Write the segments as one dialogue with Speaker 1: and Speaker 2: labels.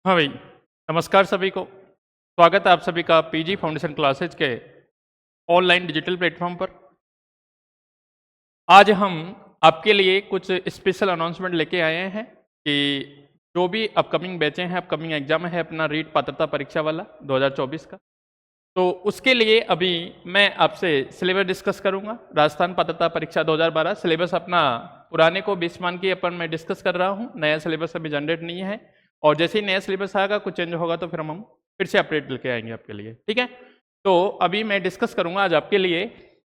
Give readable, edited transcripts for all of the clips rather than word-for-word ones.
Speaker 1: हाँ भाई, नमस्कार सभी को। स्वागत है आप सभी का पीजी फाउंडेशन क्लासेज के ऑनलाइन डिजिटल प्लेटफॉर्म पर। आज हम आपके लिए कुछ स्पेशल अनाउंसमेंट लेके आए हैं कि जो भी अपकमिंग बैचें हैं, अपकमिंग एग्जाम है अपना रीट पात्रता परीक्षा वाला 2024 का, तो उसके लिए अभी मैं आपसे सिलेबस डिस्कस करूंगा। राजस्थान पात्रता परीक्षा 2012 सिलेबस अपना पुराने को 20 मान के अपन मैं डिस्कस कर रहा हूं। नया सिलेबस अभी जनरेट नहीं है और जैसे ही नया सिलेबस आएगा, कुछ चेंज होगा तो फिर हम फिर से अपडेट लेके आएंगे आपके लिए, ठीक है। तो अभी मैं डिस्कस करूंगा आज आपके लिए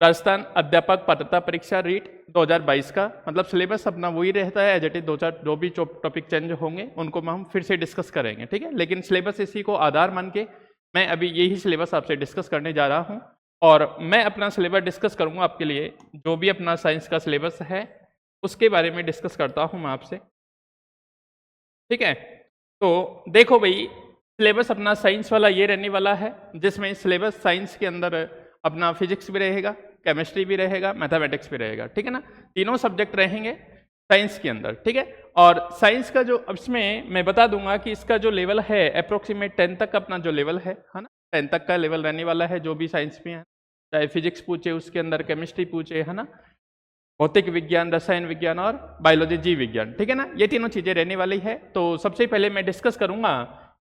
Speaker 1: राजस्थान अध्यापक पात्रता परीक्षा रीट 2022 का। मतलब सिलेबस अपना वही रहता है एज इट इज, दो चार जो भी टॉपिक चेंज होंगे उनको हम फिर से डिस्कस करेंगे, ठीक है। लेकिन सिलेबस इसी को आधार मान के मैं अभी यही सिलेबस आपसे डिस्कस करने जा रहा हूं और मैं अपना सिलेबस डिस्कस करूंगा आपके लिए। जो भी अपना साइंस का सिलेबस है उसके बारे में डिस्कस करता हूं मैं आपसे, ठीक है। तो देखो भाई, सिलेबस अपना साइंस वाला ये रहने वाला है जिसमें सिलेबस साइंस के अंदर अपना फिजिक्स भी रहेगा, केमिस्ट्री भी रहेगा, मैथमेटिक्स भी रहेगा, ठीक है ना। तीनों सब्जेक्ट रहेंगे साइंस के अंदर, ठीक है। और साइंस का जो इसमें मैं बता दूंगा कि इसका जो लेवल है अप्रोक्सीमेट 10 तक अपना जो लेवल है ना, 10 तक का लेवल रहने वाला है। जो भी साइंस में है, चाहे फिजिक्स पूछे, उसके अंदर केमिस्ट्री पूछे, है ना, भौतिक विज्ञान, रसायन विज्ञान और बायोलॉजी, जीव विज्ञान, ठीक है ना, ये तीनों चीजें रहने वाली है। तो सबसे पहले मैं डिस्कस करूंगा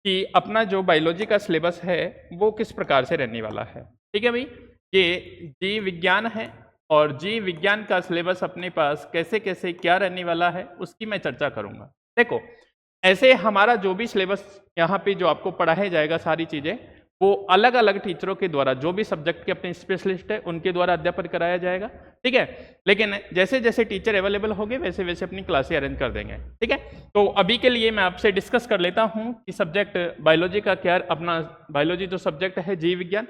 Speaker 1: कि अपना जो बायोलॉजी का सिलेबस है वो किस प्रकार से रहने वाला है, ठीक है भाई। ये जीव विज्ञान है और जीव विज्ञान का सिलेबस अपने पास कैसे कैसे क्या रहने वाला है उसकी मैं चर्चा करूंगा। देखो, ऐसे हमारा जो भी सिलेबस यहाँ पे जो आपको पढ़ाया जाएगा सारी चीजें, वो अलग अलग टीचरों के द्वारा, जो भी सब्जेक्ट के अपने स्पेशलिस्ट है उनके द्वारा अध्यापन कराया जाएगा, ठीक है। लेकिन जैसे जैसे टीचर अवेलेबल होंगे वैसे वैसे अपनी क्लासें अरेंज कर देंगे, ठीक है। तो अभी के लिए मैं आपसे डिस्कस कर लेता हूं कि सब्जेक्ट बायोलॉजी का क्या, अपना बायोलॉजी जो सब्जेक्ट है जीव विज्ञान,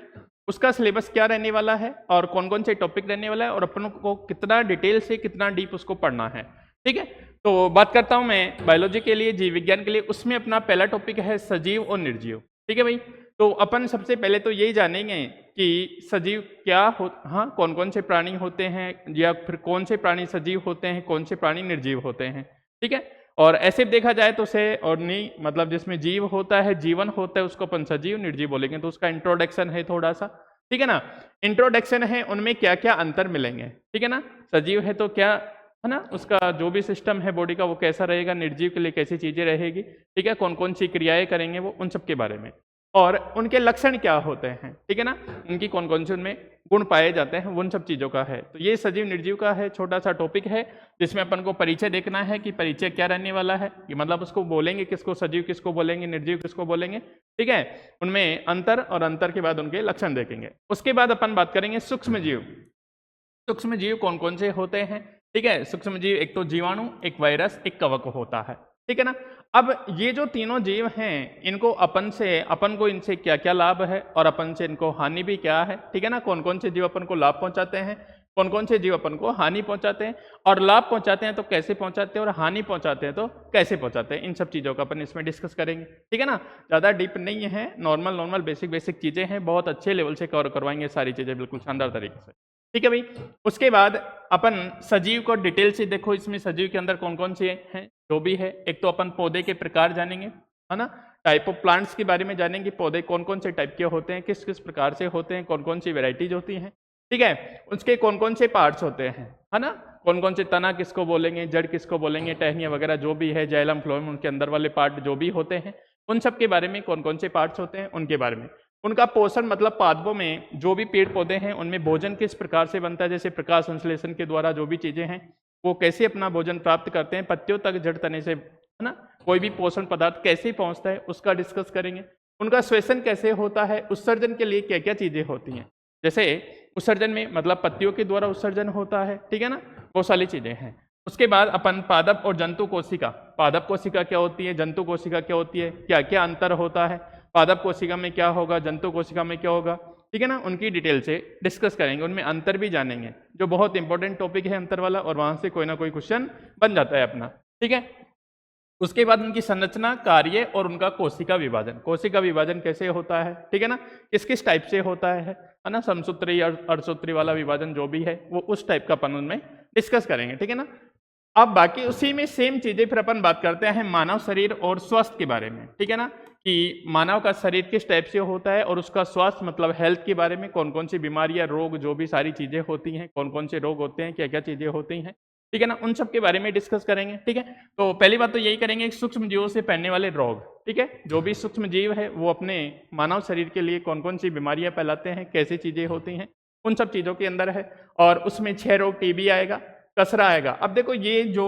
Speaker 1: उसका सिलेबस क्या रहने वाला है और कौन कौन से टॉपिक रहने वाला है और अपन को कितना डिटेल से कितना डीप उसको पढ़ना है, ठीक है। तो बात करता हूं मैं बायोलॉजी के लिए, जीव विज्ञान के लिए। उसमें अपना पहला टॉपिक है सजीव और निर्जीव, ठीक है भाई। तो अपन सबसे पहले तो यही जानेंगे कि सजीव क्या हो, हाँ, कौन कौन से प्राणी होते हैं या फिर कौन से प्राणी सजीव होते हैं, कौन से प्राणी निर्जीव होते हैं, ठीक है। और ऐसे देखा जाए तो से और नहीं, मतलब जिसमें जीव होता है, जीवन होता है, उसको अपन सजीव निर्जीव बोलेंगे। तो उसका इंट्रोडक्शन है थोड़ा सा, ठीक है ना। इंट्रोडक्शन है, उनमें क्या क्या अंतर मिलेंगे, ठीक है ना। सजीव है तो क्या है ना, उसका जो भी सिस्टम है बॉडी का वो कैसा रहेगा, निर्जीव के लिए कैसी चीजें रहेगी, ठीक है, कौन कौन सी क्रियाएं करेंगे वो, उन सब के बारे में। और उनके लक्षण क्या होते हैं, ठीक है ना, उनकी कौन कौन से उनमें गुण पाए जाते हैं, उन सब चीजों का है। तो ये सजीव निर्जीव का है, छोटा सा टॉपिक है जिसमें अपन को परिचय देखना है कि परिचय क्या रहने वाला है, कि मतलब उसको बोलेंगे किसको, सजीव किसको बोलेंगे, निर्जीव किसको बोलेंगे, ठीक है। उनमें अंतर और अंतर के बाद उनके लक्षण देखेंगे। उसके बाद अपन बात करेंगे सूक्ष्म जीव। सूक्ष्म जीव कौन कौन से होते हैं, ठीक है। सूक्ष्म जीव एक तो जीवाणु, एक वायरस, एक कवक होता है, ठीक है ना। अब ये जो तीनों जीव हैं, इनको अपन को इनसे क्या क्या लाभ है और अपन से इनको हानि भी क्या है, ठीक है ना। कौन कौन से जीव अपन को लाभ पहुंचाते हैं, कौन कौन से जीव अपन को हानि पहुंचाते हैं, और लाभ पहुंचाते हैं तो कैसे पहुंचाते हैं और हानि पहुंचाते हैं तो कैसे पहुंचाते हैं, इन सब चीजों का अपन इसमें डिस्कस करेंगे, ठीक है ना। ज्यादा डीप नहीं है, नॉर्मल नॉर्मल बेसिक बेसिक चीजें हैं, बहुत अच्छे लेवल से कवर करवाएंगे सारी चीजें, बिल्कुल शानदार तरीके से, ठीक है भाई। उसके बाद अपन सजीव को डिटेल से देखो, इसमें सजीव के अंदर कौन कौन से हैं जो भी है। एक तो अपन पौधे के प्रकार जानेंगे, है ना, टाइप ऑफ प्लांट्स के बारे में जानेंगे, पौधे कौन कौन से टाइप के होते हैं, किस किस प्रकार से होते हैं, कौन कौन सी वेराइटीज होती हैं, ठीक है। उसके कौन कौन से पार्ट्स होते हैं, है ना, कौन कौन से तना किसको बोलेंगे, जड़ किसको बोलेंगे, टहनियाँ वगैरह जो भी है, जाइलम फ्लोएम, उनके अंदर वाले पार्ट जो भी होते हैं, उन सब के बारे में, कौन कौन से पार्ट्स होते हैं उनके बारे में। उनका पोषण, मतलब पादपों में जो भी पेड़ पौधे हैं उनमें भोजन किस प्रकार से बनता है, जैसे प्रकाश संश्लेषण के द्वारा जो भी चीजें हैं वो कैसे अपना भोजन प्राप्त करते हैं, पत्तियों तक, जड़ तने से, है ना, कोई भी पोषण पदार्थ कैसे पहुंचता है उसका डिस्कस करेंगे। उनका श्वसन कैसे होता है, उत्सर्जन के लिए क्या क्या चीजें होती हैं, जैसे उत्सर्जन में मतलब पत्तियों के द्वारा उत्सर्जन होता है, ठीक है ना, वो सारी चीजें हैं। उसके बाद अपन पादप और जंतु कोशिका, पादप कोशिका क्या होती है, जंतु कोशिका क्या होती है, क्या क्या अंतर होता है, पादप कोशिका में क्या होगा, जंतु कोशिका में क्या होगा, ठीक है ना, उनकी डिटेल से डिस्कस करेंगे, उनमें अंतर भी जानेंगे, जो बहुत इंपॉर्टेंट टॉपिक है अंतर वाला, और वहां से कोई ना कोई क्वेश्चन बन जाता है अपना, ठीक है। उसके बाद उनकी संरचना, कार्य और उनका कोशिका विभाजन कैसे होता है, ठीक है ना, किस किस टाइप से होता है ना, समसूत्री और अर्धसूत्री वाला विभाजन जो भी है वो उस टाइप का अपन उनमें डिस्कस करेंगे, ठीक है ना। अब बाकी उसी में सेम चीजें फिर अपन बात करते हैं मानव शरीर और स्वास्थ्य के बारे में, ठीक है ना, कि मानव का शरीर किस टाइप से होता है और उसका स्वास्थ्य मतलब हेल्थ के बारे में, कौन कौन सी बीमारियां, रोग, जो भी सारी चीजें होती हैं, कौन कौन से रोग होते हैं, क्या क्या चीजें होती हैं, ठीक है ना, उन सब के बारे में डिस्कस करेंगे। ठीक है, तो पहली बात तो यही करेंगे, सूक्ष्म जीवों से फैलने वाले रोग, ठीक है, जो भी सूक्ष्म जीव है वो अपने मानव शरीर के लिए कौन कौन सी बीमारियां फैलाते हैं, कैसी चीजें होती हैं, उन सब चीजों के अंदर है। और उसमें 6 रोग, टीबी आएगा, कसरा आएगा। अब देखो ये जो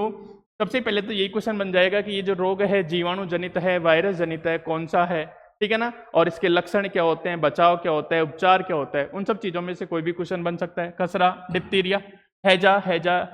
Speaker 1: सबसे पहले तो यही क्वेश्चन बन जाएगा कि ये जो रोग है जीवाणु जनित है, वायरस जनित है, कौन सा है, ठीक है ना, और इसके लक्षण क्या होते हैं, बचाव क्या होता है, उपचार क्या होता है, उन सब चीजों में से कोई भी क्वेश्चन बन सकता है। खसरा, डिप्थीरिया, हैजा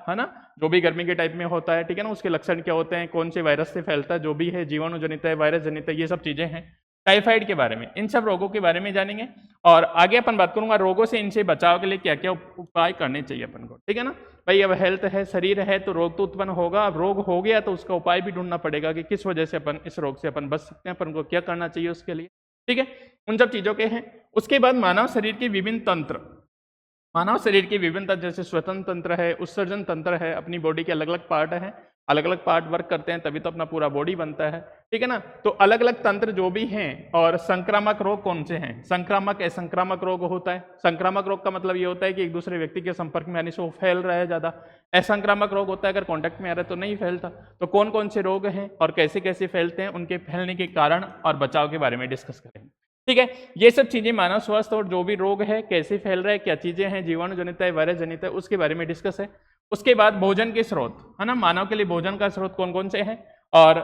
Speaker 1: है ना, जो भी गर्मी के टाइप में होता है, ठीक है ना, उसके लक्षण क्या होते हैं, कौन से वायरस से फैलता है, जो भी है जीवाणु जनित है, वायरस जनित है, ये सब चीजें हैं। टाइफाइड के बारे में, इन सब रोगों के बारे में जानेंगे। और आगे अपन बात करूंगा रोगों से, इनसे बचाव के लिए क्या क्या उपाय करने चाहिए अपन को, ठीक है ना। भाई अब हेल्थ है, शरीर है, तो रोग तो उत्पन्न होगा। अब रोग हो गया तो उसका उपाय भी ढूंढना पड़ेगा कि किस वजह से अपन इस रोग से अपन बच सकते हैं, अपन को क्या करना चाहिए उसके लिए, ठीक है, उन सब चीजों के हैं। उसके बाद मानव शरीर के विभिन्न तंत्र, मानव शरीर के विभिन्न तंत्र, जैसे श्वसन तंत्र है, उत्सर्जन तंत्र है, अपनी बॉडी के अलग अलग पार्ट हैं, अलग अलग पार्ट वर्क करते हैं तभी तो अपना पूरा बॉडी बनता है, ठीक है ना। तो अलग अलग तंत्र जो भी हैं। और संक्रामक रोग कौन से हैं, संक्रामक असंक्रामक रोग होता है। संक्रामक रोग का मतलब ये होता है कि एक दूसरे व्यक्ति के संपर्क में आने से वो फैल रहा है ज्यादा। असंक्रामक रोग होता है अगर कॉन्टैक्ट में आ रहा है तो नहीं फैलता। तो कौन कौन से रोग हैं और कैसे कैसे फैलते हैं, उनके फैलने के कारण और बचाव के बारे में डिस्कस करेंगे, ठीक है। ये सब चीजें मानव स्वास्थ्य और जो भी रोग है, कैसे फैल रहा है, क्या चीजें हैं, जीवाणु जनित है, वायरस जनित है, उसके बारे में डिस्कस है। उसके बाद भोजन के स्रोत, है ना, मानव के लिए भोजन का स्रोत कौन कौन से हैं और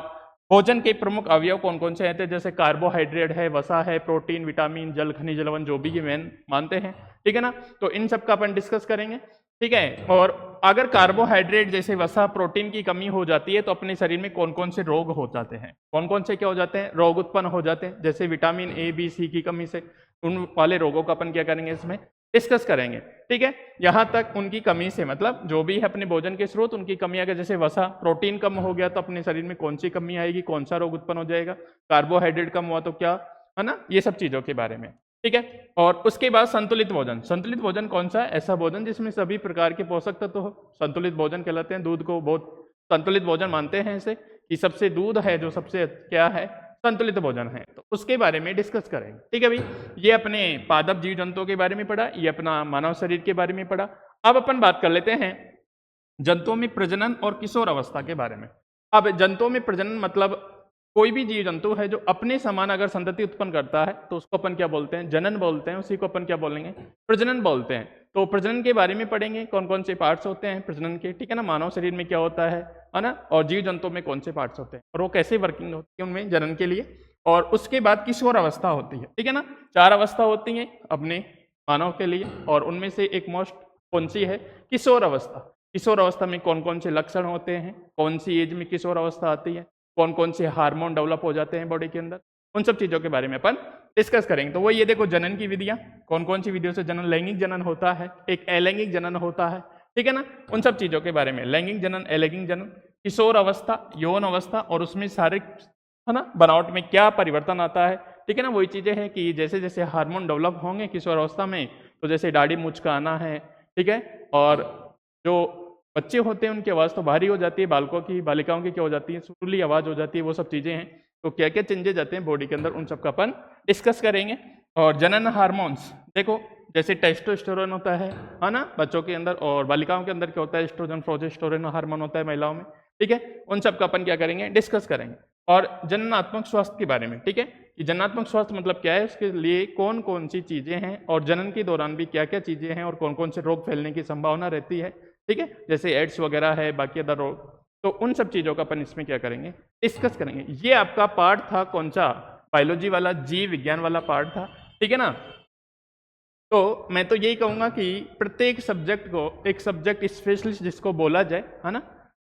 Speaker 1: भोजन के प्रमुख अवयव कौन कौन से हैं, जैसे कार्बोहाइड्रेट है, वसा है, प्रोटीन, विटामिन, जल, खनिज लवण, जो भी ये मेन मानते हैं, ठीक है ना। तो इन सब का अपन डिस्कस करेंगे, ठीक है। और अगर कार्बोहाइड्रेट जैसे वसा, प्रोटीन की कमी हो जाती है तो अपने शरीर में कौन कौन से रोग हो जाते हैं, कौन कौन से क्या हो जाते हैं, रोग उत्पन्न हो जाते हैं। जैसे विटामिन ए, बी, सी की कमी से, उन वाले रोगों का अपन क्या करेंगे, इसमें डिस्कस करेंगे, ठीक है। यहां तक उनकी कमी से मतलब जो भी है अपने भोजन के स्रोत, उनकी कमी अगर जैसे वसा, प्रोटीन कम हो गया तो अपने शरीर में कौन सी कमी आएगी, कौन सा रोग उत्पन्न हो जाएगा, कार्बोहाइड्रेट कम हुआ तो क्या, है ना, ये सब चीजों के बारे में, ठीक है। और उसके बाद संतुलित भोजन, संतुलित भोजन कौन सा है, ऐसा भोजन जिसमें सभी प्रकार के पोषक तत्व हो, संतुलित भोजन कहलाते हैं। दूध को बहुत संतुलित भोजन मानते हैं इसे, कि सबसे दूध है जो सबसे क्या है, संतुलित भोजन है। तो उसके बारे में डिस्कस करेंगे, ठीक है भाई। ये अपने पादप जीव जंतुओं के बारे में पढ़ा, ये अपना मानव शरीर के बारे में पढ़ा। अब अपन बात कर लेते हैं जंतुओं में प्रजनन और किशोर अवस्था के बारे में। अब जंतुओं में प्रजनन मतलब कोई भी जीव जंतु है जो अपने समान अगर संतति उत्पन्न करता है तो उसको अपन क्या बोलते हैं, जनन बोलते हैं, उसी को अपन क्या बोलेंगे, प्रजनन बोलते हैं। तो प्रजनन के बारे में पढ़ेंगे, कौन कौन से पार्ट्स होते हैं प्रजनन के, ठीक है ना, मानव शरीर में क्या होता है ना, और जीव जंतु में कौन से पार्ट्स होते हैं और वो कैसे वर्किंग होती है उनमें जनन के लिए। और उसके बाद किशोर अवस्था होती है, ठीक है ना। 4 अवस्था होती है अपने मानव के लिए और उनमें से एक मोस्ट कौन सी है, किशोर अवस्था। किशोर अवस्था में कौन कौन से लक्षण होते हैं, कौन सी एज में किशोर अवस्था आती है, कौन कौन से हार्मोन डेवलप हो जाते हैं बॉडी के अंदर, उन सब चीजों के बारे में अपन डिस्कस करेंगे। तो वो ये देखो जनन की विधियां, कौन कौन सी विधियों से जनन, लैंगिक जनन होता है, एक अलैंगिक जनन होता है, ठीक है ना, उन सब चीजों के बारे में, लैंगिक जनन, अलैंगिक जनन, किशोर अवस्था, यौन अवस्था, और उसमें शारीरिक, है ना, बनावट में क्या परिवर्तन आता है, ठीक है ना। वही चीजें हैं कि जैसे जैसे हार्मोन डेवलप होंगे किशोर अवस्था में, तो जैसे दाढ़ी मूंछ का आना है, ठीक है, और जो बच्चे होते हैं उनकी आवाज़ तो भारी हो जाती है, बालकों की, बालिकाओं की क्या हो जाती है, सुरीली आवाज़ हो जाती है, वो सब चीज़ें हैं। तो क्या क्या चेंजेस आते हैं बॉडी के अंदर, उन सब का अपन डिस्कस करेंगे। और जनन हार्मोन्स देखो, जैसे टेस्टोस्टेरोन होता है ना बच्चों के अंदर, और बालिकाओं के अंदर क्या होता है, एस्ट्रोजन, प्रोजेस्टेरोन हार्मोन होता है महिलाओं में, ठीक है, उन सब का अपन क्या करेंगे, डिस्कस करेंगे। और जननात्मक स्वास्थ्य के बारे में, ठीक है, कि जननात्मक स्वास्थ्य मतलब क्या है, उसके लिए कौन कौन सी चीज़ें हैं और जनन के दौरान भी क्या क्या चीज़ें हैं और कौन कौन से रोग फैलने की संभावना रहती है, ठीक है, जैसे एड्स वगैरह है, बाकी अदर रोग। तो उन सब चीज़ों का अपन इसमें क्या करेंगे, डिस्कस करेंगे। ये आपका पार्ट था कौन सा, बायोलॉजी वाला, जीव विज्ञान वाला पार्ट था, ठीक है ना। तो मैं तो यही कहूँगा कि प्रत्येक सब्जेक्ट को एक सब्जेक्ट स्पेशलिस्ट जिसको बोला जाए, है ना,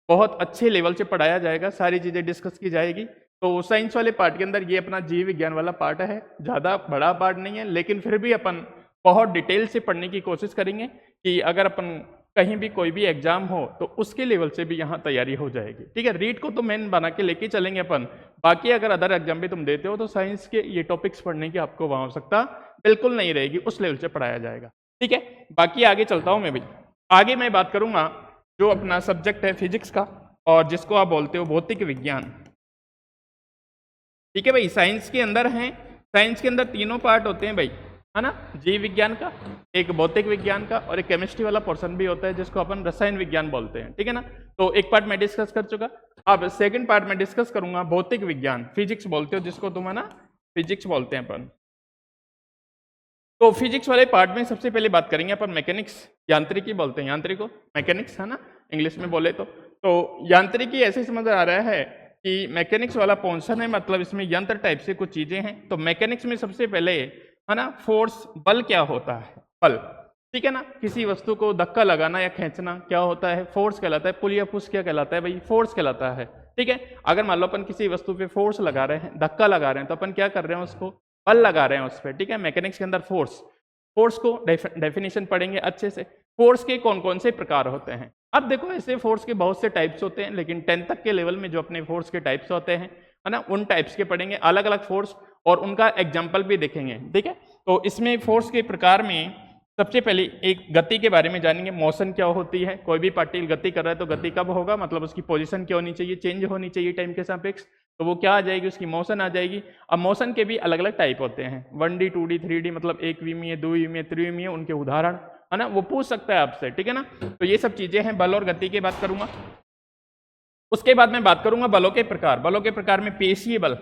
Speaker 1: बहुत अच्छे लेवल से पढ़ाया जाएगा, सारी चीज़ें डिस्कस की जाएगी। तो साइंस वाले पार्ट के अंदर ये अपना जीव विज्ञान वाला पार्ट है, ज़्यादा बड़ा पार्ट नहीं है, लेकिन फिर भी अपन बहुत डिटेल से पढ़ने की कोशिश करेंगे कि अगर अपन कहीं भी कोई भी एग्जाम हो तो उसके लेवल से भी यहाँ तैयारी हो जाएगी, ठीक है। रीड को तो मेन बना के लेके चलेंगे अपन, बाकी अगर अदर एग्जाम भी तुम देते हो तो साइंस के ये टॉपिक्स पढ़ने की आपको वहाँ आवश्यकता बिल्कुल नहीं रहेगी, उस लेवल से पढ़ाया जाएगा, ठीक है। बाकी आगे चलता हूँ मैं भाई, आगे मैं बात करूँगा जो अपना सब्जेक्ट है फिजिक्स का, और जिसको आप बोलते हो भौतिक विज्ञान। ठीक है भाई, साइंस के अंदर हैं, साइंस के अंदर तीनों पार्ट होते हैं भाई, है ना, जीव विज्ञान का, एक भौतिक विज्ञान का और एक केमिस्ट्री वाला पोर्शन भी होता है जिसको अपन रसायन विज्ञान बोलते हैं। ठीक है ना, तो एक पार्ट मैं डिस्कस कर चुका, अब सेकंड पार्ट में डिस्कस करूंगा भौतिक विज्ञान, फिजिक्स बोलते हो जिसको तुम, है ना, फिजिक्स बोलते हैं अपन। तो फिजिक्स वाले पार्ट में सबसे पहले बात करेंगे अपन मैकेनिक्स, यांत्रिकी बोलते हैं, यांत्रिको मैकेनिक्स, है ना, इंग्लिश में बोले तो यांत्रिकी ऐसे समझ आ रहा है कि मैकेनिक्स वाला पोर्शन है, मतलब इसमें यंत्र टाइप से कुछ चीजें हैं। तो मैकेनिक्स में सबसे पहले, है ना, फोर्स, बल क्या होता है, बल, ठीक है ना, किसी वस्तु को धक्का लगाना या खींचना क्या होता है, फोर्स कहलाता है। पुल या पुश क्या कहलाता है भाई, फोर्स कहलाता है। ठीक है, अगर मान लो अपन किसी वस्तु पे फोर्स लगा रहे हैं, धक्का लगा रहे हैं, तो अपन क्या कर रहे हैं, उसको बल लगा रहे हैं उस पर। ठीक है, मैकेनिक्स के अंदर फोर्स को डेफिनेशन पढ़ेंगे अच्छे से। फोर्स के कौन कौन से प्रकार होते हैं, अब देखो ऐसे फोर्स के बहुत से टाइप्स होते हैं, लेकिन 10 तक के लेवल में जो अपने फोर्स के टाइप्स होते हैं, है ना, उन टाइप्स के पढ़ेंगे, अलग अलग फोर्स और उनका एग्जाम्पल भी देखेंगे। ठीक है, तो इसमें फोर्स के प्रकार में सबसे पहले एक गति के बारे में जानेंगे, मोशन क्या होती है, कोई भी पार्टिकल गति कर रहा है तो गति कब होगा, मतलब उसकी पोजीशन क्या होनी चाहिए, चेंज होनी चाहिए टाइम के सापेक्ष, तो वो क्या आ जाएगी, उसकी मोशन आ जाएगी। अब मोशन के भी अलग अलग टाइप होते हैं, 1D 2D 3D, मतलब एक विमीय, द्विविमीय, त्रिविमीय, उनके उदाहरण, है ना, वो पूछ सकता है आपसे। ठीक है ना, तो ये सब चीजें हैं, बल और गति की बात करूंगा। उसके बाद मैं बात करूंगा बलों के प्रकार। बलों के प्रकार में पेशीय बल,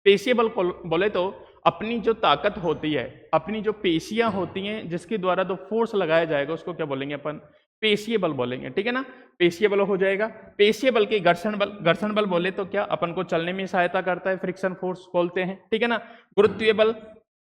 Speaker 1: पेशीय बल बोले तो अपनी जो ताकत होती है, अपनी जो पेशियां होती हैं जिसके द्वारा तो फोर्स लगाया जाएगा, उसको क्या बोलेंगे अपन, पेशीय बल बोलेंगे। ठीक है ना, पेशीय बल हो जाएगा। पेशीय बल के घर्षण बल, घर्षण बल बोले तो क्या अपन को चलने में सहायता करता है, फ्रिक्शन फोर्स बोलते हैं। ठीक है ना, गुरुत्वीय बल,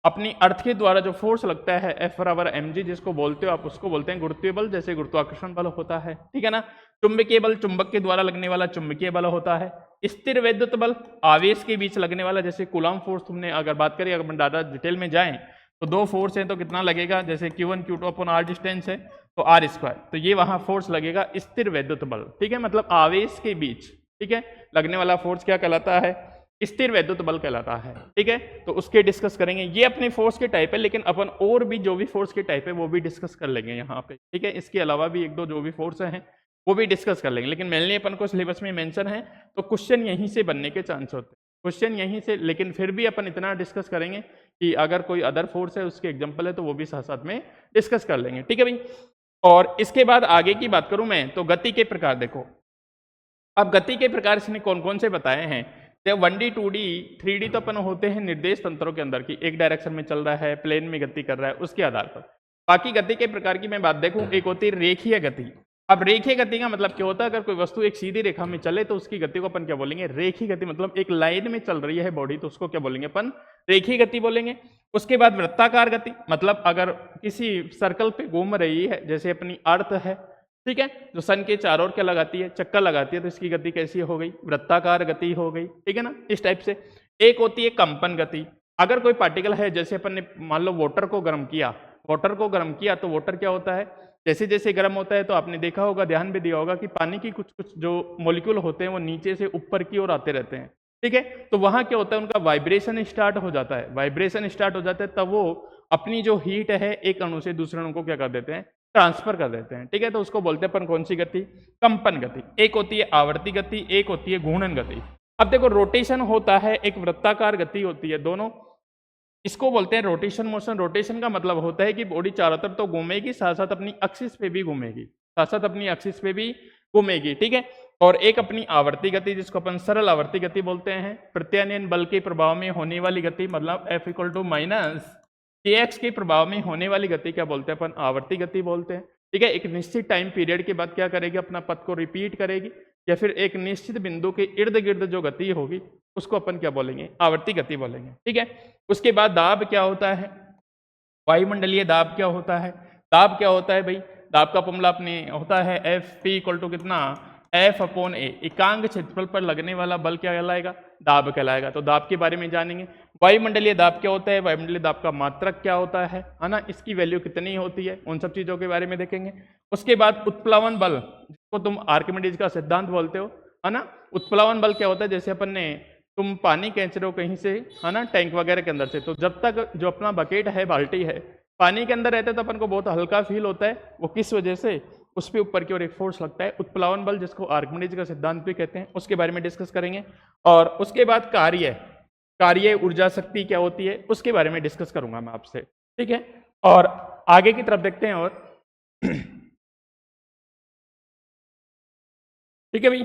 Speaker 1: अपनी अर्थ के द्वारा जो फोर्स लगता है F/mg जिसको बोलते हो आप, उसको बोलते हैं गुरुत्वीय बल, जैसे गुरुत्वाकर्षण बल होता है। ठीक है ना, चुंबकीय बल, चुंबक के द्वारा लगने वाला चुंबकीय बल होता है। स्थिर वैद्युत बल, आवेश के बीच लगने वाला, जैसे कूलॉम फोर्स, तुमने अगर बात करी, अगर ज्यादा डिटेल में जाएं तो दो फोर्स हैं तो कितना लगेगा, जैसे Q1 Q2 अपन r डिस्टेंस है तो r², तो ये वहां फोर्स लगेगा स्थिर वैद्युत बल। ठीक है, मतलब आवेश के बीच, ठीक है, लगने वाला फोर्स क्या कहलाता है, स्थिर वैद्युत बल कहलाता है। ठीक है, तो उसके डिस्कस करेंगे, ये अपने फोर्स के टाइप है, लेकिन अपन और भी जो भी फोर्स के टाइप है वो भी डिस्कस कर लेंगे यहाँ पे। ठीक है, इसके अलावा भी एक दो जो भी फोर्स हैं वो भी डिस्कस कर लेंगे, लेकिन मेनली अपन को सिलेबस में मेंशन है तो क्वेश्चन यहीं से बनने के चांस होते हैं, क्वेश्चन यहीं से। लेकिन फिर भी अपन इतना डिस्कस करेंगे कि अगर कोई अदर फोर्स है उसके एग्जाम्पल है तो वो भी साथ साथ में डिस्कस कर लेंगे। ठीक है भाई, और इसके बाद आगे की बात करूं मैं तो गति के प्रकार देखो। अब गति के प्रकार इसने कौन कौन से बताए हैं, जब 1D 2D 3D तो अपन होते हैं निर्देश तंत्रों के अंदर की, एक डायरेक्शन में चल रहा है, प्लेन में गति कर रहा है, उसके आधार पर। बाकी गति के प्रकार की मैं बात देखूं, एक होती है रेखीय गति। अब रेखीय गति का मतलब क्या होता है, अगर कोई वस्तु एक सीधी रेखा में चले तो उसकी गति को अपन क्या बोलेंगे, रेखीय गति, मतलब एक लाइन में चल रही है बॉडी तो उसको क्या बोलेंगे अपन, रेखीय गति बोलेंगे। उसके बाद वृत्ताकार गति, मतलब अगर किसी सर्कल पे घूम रही है, जैसे अपनी अर्थ है, ठीक है, जो सन के चारों ओर क्या लगाती है, चक्कर लगाती है, तो इसकी गति कैसी हो गई, वृत्ताकार गति हो गई। ठीक है ना, इस टाइप से। एक होती है कंपन गति, अगर कोई पार्टिकल है, जैसे अपन ने मान लो वाटर को गर्म किया, वाटर को गर्म किया तो वाटर क्या होता है, जैसे जैसे गर्म होता है तो आपने देखा होगा, ध्यान भी दिया होगा कि पानी की कुछ कुछ जो मॉलिक्यूल होते हैं वो नीचे से ऊपर की ओर आते रहते हैं। ठीक है, तो वहां क्या होता है, उनका वाइब्रेशन स्टार्ट हो जाता है, वाइब्रेशन स्टार्ट हो जाता है, तब वो अपनी जो हीट है एक अणु से दूसरे अणु को क्या कर देते हैं, ट्रांसफर कर देते हैं। ठीक है, तो उसको बोलते हैं अपन कौन सी गति, कंपन गति। एक होती है आवर्ती गति, एक होती है घूर्णन गति। अब देखो रोटेशन होता है, एक वृत्ताकार गति होती है, दोनों इसको बोलते हैं रोटेशन मोशन। रोटेशन का मतलब होता है कि बॉडी चारों तरफ तो घूमेगी, साथ साथ अपनी एक्सिस पे भी घूमेगी, साथ साथ अपनी एक्सिस पे भी घूमेगी। ठीक है, और एक अपनी आवर्ती गति जिसको अपन सरल आवर्ती गति बोलते हैं। प्रत्यानयन बल के प्रभाव में होने वाली गति, मतलब F = kx के प्रभाव में होने वाली गति क्या बोलते हैं अपन, आवर्ती गति बोलते हैं। ठीक है, एक निश्चित टाइम पीरियड के बाद क्या करेगी, अपना पथ को रिपीट करेगी, या फिर एक निश्चित बिंदु के इर्द गिर्द जो गति होगी उसको अपन क्या बोलेंगे, आवर्ती गति बोलेंगे। ठीक है, उसके बाद दाब क्या होता है, वायुमंडलीय दाब क्या होता है। दाब क्या होता है भाई, दाब का फॉर्मूला अपने होता है Fp = कितना, F/A, एकांक क्षेत्रफल पर लगने वाला बल क्या कहलाएगा, दाब कहलाएगा। तो दाब के बारे में जानेंगे। वायुमंडलीय दाब क्या होता है, वायुमंडलीय दाब का मात्रक क्या होता है ना, इसकी वैल्यू कितनी होती है, उन सब चीजों के बारे में देखेंगे। उसके बाद उत्प्लावन बल, जिसको तुम आर्किमिडीज का सिद्धांत बोलते हो, है ना। उत्प्लावन बल क्या होता है, जैसे अपन ने तुम पानी खींच रहे हो कहीं से, है ना, टैंक वगैरह के अंदर से, तो जब तक जो अपना बकेट है, बाल्टी है, पानी के अंदर रहता है तो अपन को बहुत हल्का फील होता है, वो किस वजह से, उस पर ऊपर की ओर एक फोर्स लगता है, उत्प्लावन बल जिसको आर्किमिडीज का सिद्धांत भी कहते हैं, उसके बारे में डिस्कस करेंगे। और उसके बाद कार्य ऊर्जा शक्ति क्या होती है उसके बारे में डिस्कस करूंगा मैं आपसे, ठीक है। और आगे की तरफ देखते हैं। और ठीक है भाई,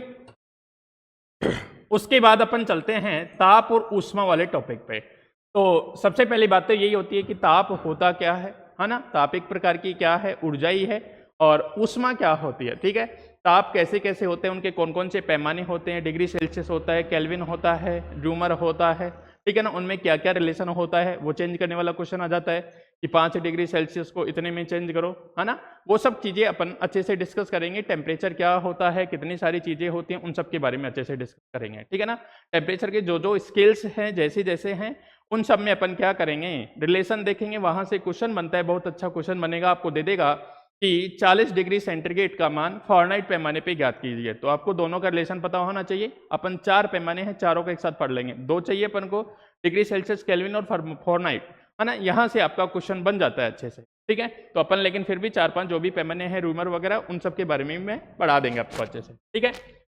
Speaker 1: उसके बाद अपन चलते हैं ताप और ऊष्मा वाले टॉपिक पे। तो सबसे पहली बात तो यही होती है कि ताप होता क्या है ना। ताप एक प्रकार की क्या है, ऊर्जा ही है। और ऊष्मा क्या होती है, ठीक है। ताप कैसे कैसे होते हैं, उनके कौन कौन से पैमाने होते हैं, डिग्री सेल्सियस होता है, केल्विन होता है, ड्यूमर होता है, ठीक है ना। उनमें क्या क्या रिलेशन होता है, वो चेंज करने वाला क्वेश्चन आ जाता है कि 5 डिग्री सेल्सियस को इतने में चेंज करो, है ना। वो सब चीज़ें अपन अच्छे से डिस्कस करेंगे। टेम्परेचर क्या होता है, कितनी सारी चीज़ें होती हैं, उन सब के बारे में अच्छे से डिस्कस करेंगे, ठीक है ना। टेम्परेचर के जो जो स्केल्स हैं जैसे जैसे हैं उन सब में अपन क्या करेंगे, रिलेशन देखेंगे। वहां से क्वेश्चन बनता है, बहुत अच्छा क्वेश्चन बनेगा, आपको दे देगा कि 40 डिग्री सेंटीग्रेड का मान फ़ारेनहाइट पैमाने पे ज्ञात कीजिए। तो आपको दोनों का रिलेशन पता होना चाहिए। अपन 4 पैमाने हैं, चारों को एक साथ पढ़ लेंगे। 2 चाहिए अपन को, डिग्री सेल्सियस, केल्विन और फ़ारेनहाइट, है ना। यहाँ से आपका क्वेश्चन बन जाता है अच्छे से, ठीक है। तो अपन लेकिन फिर भी 4-5 जो भी पैमाने हैं, रूमर वगैरह, उन सब के बारे में मैं पढ़ा देंगे आपको अच्छे से, ठीक है।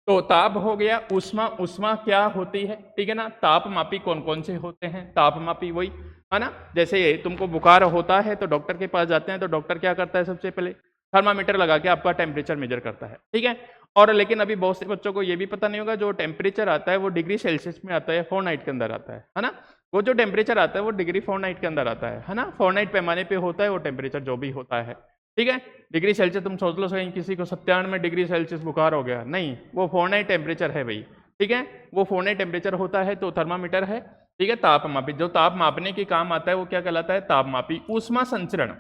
Speaker 1: तो ताप हो गया। ऊष्मा क्या होती है, ठीक है ना। तापमापी कौन कौन से होते हैं, तापमापी वही, है ना। जैसे तुमको बुखार होता है तो डॉक्टर के पास जाते हैं, तो डॉक्टर क्या करता है, सबसे पहले थर्मामीटर लगा के आपका टेम्परेचर मेजर करता है, ठीक है। और लेकिन अभी बहुत से बच्चों को ये भी पता नहीं होगा, जो टेम्परेचर आता है वो डिग्री सेल्सियस में आता है, फ़ारेनहाइट के अंदर आता है ना। वो जो टेम्परेचर आता है वो डिग्री फ़ारेनहाइट के अंदर आता है ना। फ़ारेनहाइट पैमाने पे होता है वो टेम्परेचर जो भी होता है, ठीक है। डिग्री सेल्सियस तुम सोच लो कहीं किसी को 97 डिग्री सेल्सियस बुखार हो गया, नहीं, वो फ़ारेनहाइट टेम्परेचर है भाई, ठीक है। वो फ़ारेनहाइट टेम्परेचर होता है, तो थर्मामीटर है, ठीक है। तापमापी, जो ताप मापने के काम आता है वो क्या कहलाता है, तापमापी। ऊष्मा संचरण,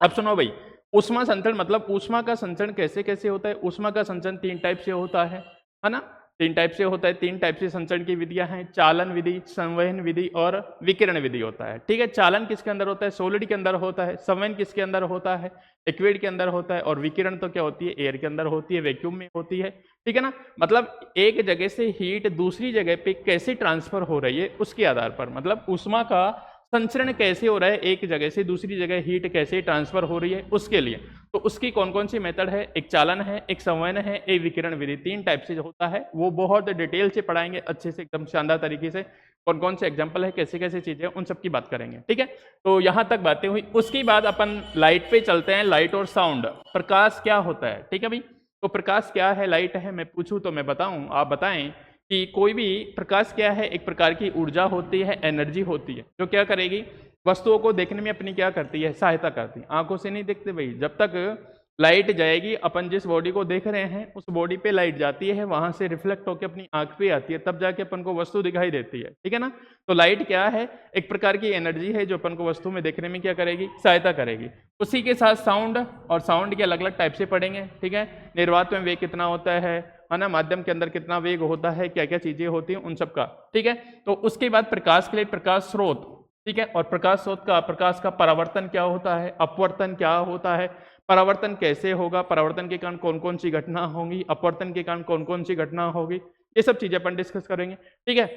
Speaker 1: अब सुनो भाई, ऊष्मा संचरण मतलब ऊष्मा का संचरण कैसे कैसे होता है। ऊष्मा का संचरण 3 टाइप से होता है ना। 3 टाइप से होता है। 3 टाइप से संचरण की विधियां हैं, चालन विधि, संवहन विधि और विकिरण विधि होता है, ठीक है। चालन किसके अंदर होता है, सॉलिड के अंदर होता है। संवहन किसके अंदर होता है, लिक्विड के अंदर होता है। और विकिरण तो क्या होती है, एयर के अंदर होती है, वैक्यूम में होती है, ठीक है ना। मतलब एक जगह से हीट दूसरी जगह पे कैसे ट्रांसफर हो रही है उसके आधार पर, मतलब ऊष्मा का संचरण कैसे हो रहा है, एक जगह से दूसरी जगह हीट कैसे ट्रांसफर हो रही है उसके लिए। तो उसकी कौन कौन सी मेथड है, एक चालन है, एक संवहन है, एक विकिरण विधि। 3 टाइप से होता है, वो बहुत डिटेल से पढ़ाएंगे अच्छे से, एकदम शानदार तरीके से। कौन कौन से एग्जाम्पल है, कैसे कैसे चीजें, उन सब की बात करेंगे, ठीक है। तो यहाँ तक बातें हुई। उसके बाद अपन लाइट पे चलते हैं। लाइट और साउंड, प्रकाश क्या होता है, ठीक है भाई। तो प्रकाश क्या है, लाइट है, मैं पूछूं तो मैं बताऊं, आप बताएं कि कोई भी प्रकाश क्या है। एक प्रकार की ऊर्जा होती है, एनर्जी होती है, जो क्या करेगी, वस्तुओं को देखने में अपनी क्या करती है, सहायता करती है। आंखों से नहीं देखते भाई, जब तक लाइट जाएगी, अपन जिस बॉडी को देख रहे हैं उस बॉडी पे लाइट जाती है, वहां से रिफ्लेक्ट होकर अपनी आंख पे आती है, तब जाके अपन को वस्तु दिखाई देती है, ठीक है ना। तो लाइट क्या है, एक प्रकार की एनर्जी है जो अपन को वस्तु में देखने में क्या करेगी, सहायता करेगी। उसी के साथ साउंड, और साउंड के अलग अलग टाइप से पढ़ेंगे, ठीक है। निर्वात में वेग कितना होता है ना, माध्यम के अंदर कितना वेग होता है, क्या क्या चीजें होती हैं, उन सब का, ठीक है। तो उसके बाद प्रकाश के लिए प्रकाश स्रोत, ठीक है। और प्रकाश स्रोत का, प्रकाश का परावर्तन क्या होता है, अपवर्तन क्या होता है, परावर्तन कैसे होगा, परावर्तन के कारण कौन कौन सी घटना होंगी, अपवर्तन के कारण कौन कौन सी घटना होगी, ये सब चीजें अपन डिस्कस करेंगे, ठीक है।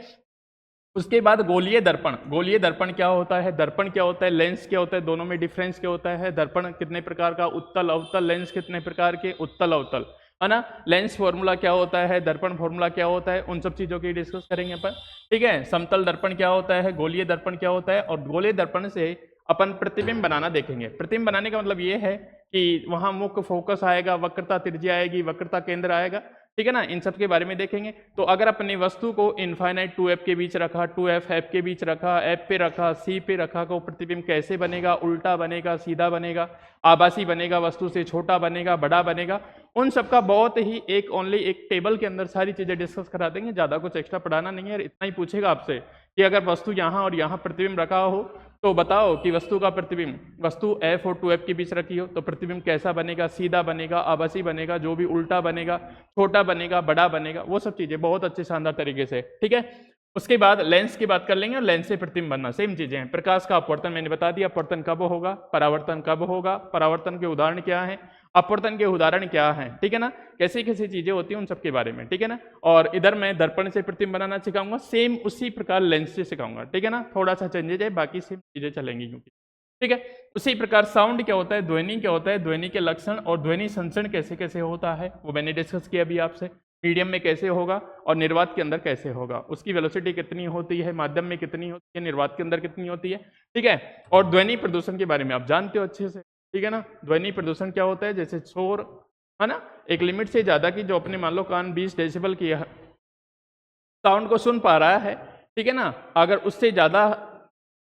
Speaker 1: उसके बाद गोलीय दर्पण। गोलीय दर्पण क्या होता है, दर्पण क्या होता है, लेंस क्या होता है, दोनों में डिफरेंस क्या होता है, दर्पण कितने प्रकार का, उत्तल अवतल, लेंस कितने प्रकार के, उत्तल अवतल, है ना। लेंस फॉर्मूला क्या होता है, दर्पण फॉर्मूला क्या होता है, उन सब चीजों की डिस्कस करेंगे अपन, ठीक है। समतल दर्पण क्या होता है, गोलीय दर्पण क्या होता है, और गोलीय दर्पण से अपन प्रतिबिंब बनाना देखेंगे। प्रतिबिंब बनाने का मतलब ये है कि वहां मुख्य फोकस आएगा, वक्रता त्रिज्या आएगी, वक्रता केंद्र आएगा, ठीक है ना। इन सब के बारे में देखेंगे। तो अगर अपनी वस्तु को इनफाइनाइट 2f के बीच रखा, 2f f के बीच रखा, f पे रखा, c पे रखा, तो प्रतिबिंब कैसे बनेगा, उल्टा बनेगा, सीधा बनेगा, आभासी बनेगा, वस्तु से छोटा बनेगा, बड़ा बनेगा, उन सब का बहुत ही एक ओनली एक टेबल के अंदर सारी चीजें डिस्कस करा देंगे। ज्यादा कुछ एक्स्ट्रा पढ़ाना नहीं है। इतना ही पूछेगा आपसे कि अगर वस्तु यहाँ और यहाँ प्रतिबिंब रखा हो तो बताओ कि वस्तु का प्रतिबिंब, वस्तु f और 2f के बीच रखी हो तो प्रतिबिंब कैसा बनेगा, सीधा बनेगा, आभासी बनेगा, जो भी उल्टा बनेगा, छोटा बनेगा, बड़ा बनेगा, वो सब चीजें बहुत अच्छे शानदार तरीके से, ठीक है। उसके बाद लेंस की बात कर लेंगे, और लेंस से प्रतिबिंब बनना, सेम चीजें हैं। प्रकाश का अपवर्तन मैंने बता दिया, अपवर्तन कब होगा, परावर्तन कब होगा, परावर्तन के उदाहरण क्या है, अपवर्तन के उदाहरण क्या हैं, ठीक है ना। कैसी कैसी चीजें होती हैं उन सब के बारे में, ठीक है ना। और इधर मैं दर्पण से प्रतिबिंब बनाना सिखाऊंगा, सेम उसी प्रकार लेंस से सिखाऊंगा, ठीक है ना। थोड़ा सा चेंजेज है, बाकी सेम चीजें चलेंगी क्योंकि ठीक है। उसी प्रकार साउंड क्या होता है, ध्वनि क्या होता है, ध्वनि के लक्षण और ध्वनि संचरण कैसे कैसे होता है वो मैंने डिस्कस किया अभी आपसे। मीडियम में कैसे होगा और निर्वात के अंदर कैसे होगा, उसकी वेलोसिटी कितनी होती है, माध्यम में कितनी होती है, निर्वात के अंदर कितनी होती है, ठीक है। और ध्वनि प्रदूषण के बारे में आप जानते हो अच्छे से, ठीक है ना। ध्वनि प्रदूषण क्या होता है, जैसे शोर है ना, एक लिमिट से ज्यादा की जो अपने मान लो कान 20 डेसिबल की साउंड को सुन पा रहा है, ठीक है ना, अगर उससे ज्यादा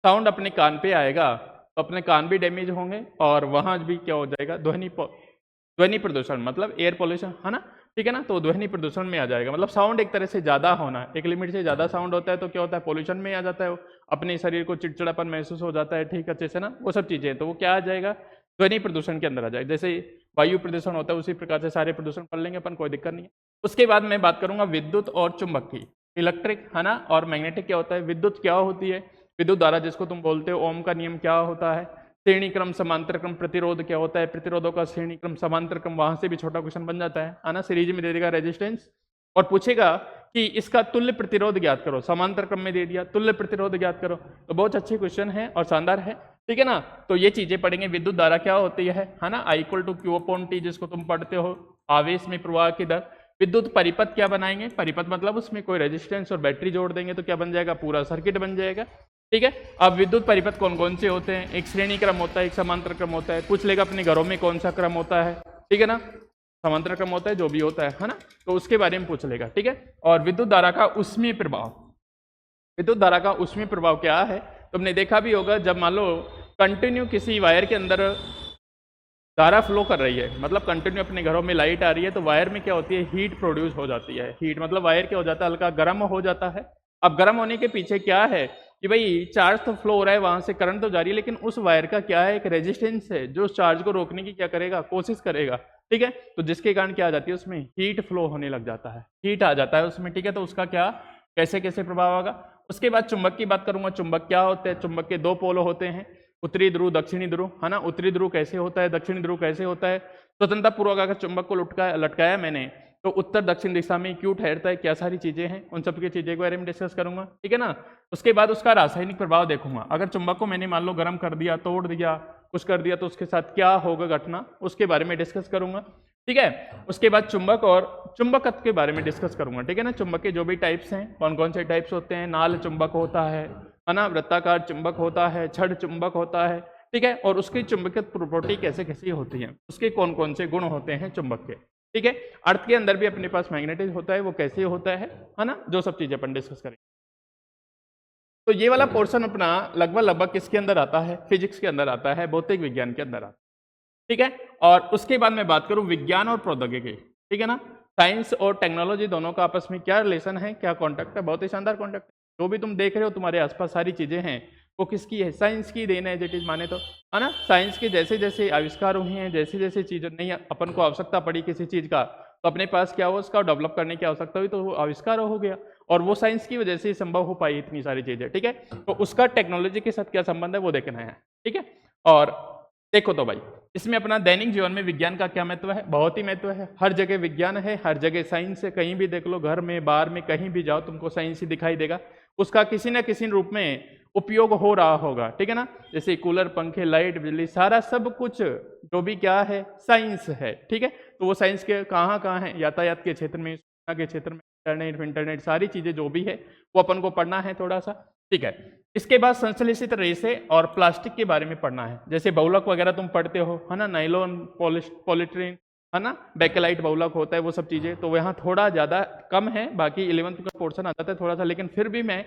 Speaker 1: साउंड अपने कान पे आएगा तो अपने कान भी डैमेज होंगे और वहां भी क्या हो जाएगा, ध्वनि प्रदूषण मतलब एयर पोल्यूशन, है ना, ठीक है ना। तो ध्वनि प्रदूषण में आ जाएगा, मतलब साउंड एक तरह से ज्यादा होना, एक लिमिट से ज्यादा साउंड होता है तो क्या होता है, पोल्यूशन में आ जाता है, अपने शरीर को चिड़चिड़ापन महसूस हो जाता है, ठीक अच्छे से ना, वो सब चीजें, तो वो क्या आ जाएगा, ध्वनि प्रदूषण के अंदर आ जाएगा। जैसे वायु प्रदूषण होता है उसी प्रकार से सारे प्रदूषण पढ़ लेंगे अपन, कोई दिक्कत नहीं है। उसके बाद मैं बात करूंगा विद्युत और चुंबक की, इलेक्ट्रिक है ना, और मैग्नेटिक क्या होता है, विद्युत क्या होती है, विद्युत धारा जिसको तुम बोलते हो, ओम का नियम क्या होता है, श्रेणी क्रम समांतर क्रम, प्रतिरोध क्या होता है, प्रतिरोधों का श्रेणी क्रम समांतर क्रम, वहां से भी छोटा क्वेश्चन बन जाता है ना, सीरीज में दे देगा रेजिस्टेंस और पूछेगा कि इसका तुल्य प्रतिरोध ज्ञात करो, समांतर क्रम में दे दिया तुल्य प्रतिरोध ज्ञात करो, तो बहुत अच्छे क्वेश्चन है और शानदार है, ठीक है ना। तो ये चीजें पढ़ेंगे। विद्युत धारा क्या होती है ना, I = Q/T जिसको तुम पढ़ते हो, आवेश में प्रवाह की दर। विद्युत परिपथ क्या बनाएंगे, परिपथ मतलब उसमें कोई रेजिस्टेंस और बैटरी जोड़ देंगे तो क्या बन जाएगा, पूरा सर्किट बन जाएगा, ठीक है। अब विद्युत परिपथ कौन कौन से होते हैं, एक श्रेणी क्रम होता है, एक समांतर क्रम होता है, पूछ लेगा अपने घरों में कौन सा क्रम होता है, ठीक है ना, समांतर क्रम होता है जो भी होता है ना, तो उसके बारे में पूछ लेगा, ठीक है। और विद्युत धारा का ऊष्मीय प्रभाव, विद्युत धारा का ऊष्मीय प्रभाव क्या है, तुमने देखा भी होगा, जब मान लो कंटिन्यू किसी वायर के अंदर धारा फ्लो कर रही है, मतलब कंटिन्यू अपने घरों में लाइट आ रही है, तो वायर में क्या होती है, हीट प्रोड्यूस हो जाती है, हीट मतलब वायर क्या हो जाता है, हल्का गर्म हो जाता है। अब गर्म होने के पीछे क्या है कि भाई चार्ज तो फ्लो हो रहा है, वहां से करंट तो जारी है, लेकिन उस वायर का क्या है, एक रेजिस्टेंस है जो उस चार्ज को रोकने की क्या करेगा, कोशिश करेगा, ठीक है। तो जिसके कारण क्या आ जाती है, उसमें हीट फ्लो होने लग जाता है, हीट आ जाता है उसमें, ठीक है। तो उसका क्या कैसे कैसे प्रभाव होगा। उसके बाद चुंबक की बात करूंगा, चुंबक क्या होते हैं, चुंबक के दो पोल होते हैं, उत्तरी ध्रुव दक्षिणी ध्रुव, है ना। उत्तरी ध्रुव कैसे होता है, दक्षिणी ध्रुव कैसे होता है। स्वतंत्रता पूर्वक अगर चुंबक को लटकाया मैंने तो उत्तर दक्षिण दिशा में क्यों ठहरता है, क्या सारी चीजें हैं, उन सब की चीजें के बारे में डिस्कस करूंगा, ठीक है ना। उसके बाद उसका रासायनिक प्रभाव देखूंगा, अगर चुंबक को मैंने मान लो गर्म कर दिया, तोड़ दिया, कुछ कर दिया, तो उसके साथ क्या होगा घटना, उसके बारे में डिस्कस करूंगा, ठीक है। उसके बाद चुंबक और चुंबकत्व के बारे में डिस्कस करूंगा, ठीक है ना। चुंबक के जो भी टाइप्स हैं, कौन कौन से टाइप्स होते हैं, नाल चुंबक होता है ना, वृत्ताकार चुंबक होता है, छड़ चुंबक होता है, ठीक है। और उसकी चुंबकीय प्रॉपर्टी कैसे कैसी होती है, उसके कौन कौन से गुण होते हैं चुंबक के, ठीक है। अर्थ के अंदर भी अपने पास मैग्नेटिक होता है, वो कैसे होता है ना, जो सब चीजें अपन डिस्कस करेंगे। तो ये वाला पोर्शन अपना लगभग किसके अंदर आता है, फिजिक्स के अंदर आता है, भौतिक विज्ञान के अंदर आता है, ठीक है। और उसके बाद मैं बात करूं विज्ञान और प्रौद्योगिकी, ठीक है ना। साइंस और टेक्नोलॉजी दोनों का आपस में क्या रिलेशन है, क्या कॉन्टेक्ट है, बहुत ही शानदार कॉन्टेक्ट है। जो भी तुम देख रहे हो तुम्हारे आसपास सारी चीजें हैं, वो किसकी है, साइंस की देन है, जिट इज माने तो, है ना। साइंस के जैसे जैसे आविष्कार हुए हैं, जैसे जैसे चीजें नहीं अपन को आवश्यकता पड़ी किसी चीज का, तो अपने पास क्या हो, उसका डेवलप करने की आवश्यकता हुई, तो वो आविष्कार हो गया, और वो साइंस की वजह से ही संभव हो पाई इतनी सारी चीजें, ठीक है। तो उसका टेक्नोलॉजी के साथ क्या संबंध है वो देखना है, ठीक है। और देखो तो भाई, इसमें अपना दैनिक जीवन में विज्ञान का क्या महत्व है, बहुत ही महत्व है। हर जगह विज्ञान है, हर जगह साइंस है, कहीं भी देख लो, घर में बाहर में कहीं भी जाओ तुमको साइंस ही दिखाई देगा, उसका किसी न किसी रूप में उपयोग हो रहा होगा, ठीक है ना। जैसे कूलर, पंखे, लाइट, बिजली, सारा सब कुछ जो भी क्या है, साइंस है, ठीक है। तो वो साइंस के कहाँ कहाँ है, यातायात के क्षेत्र में, सूचना के क्षेत्र में, इंटरनेट सारी चीजें जो भी है वो अपन को पढ़ना है थोड़ा सा, ठीक है। इसके बाद संश्लेषित रेशे और प्लास्टिक के बारे में पढ़ना है, जैसे बहुलक वगैरह तुम पढ़ते हो, है ना, नाइलॉन, पॉलीट्रीन, है ना, बेकेलाइट बहुलक होता है, वो सब चीजें तो यहाँ थोड़ा ज्यादा कम है, बाकी 11th का पोर्शन आ जाता है थोड़ा सा, लेकिन फिर भी मैं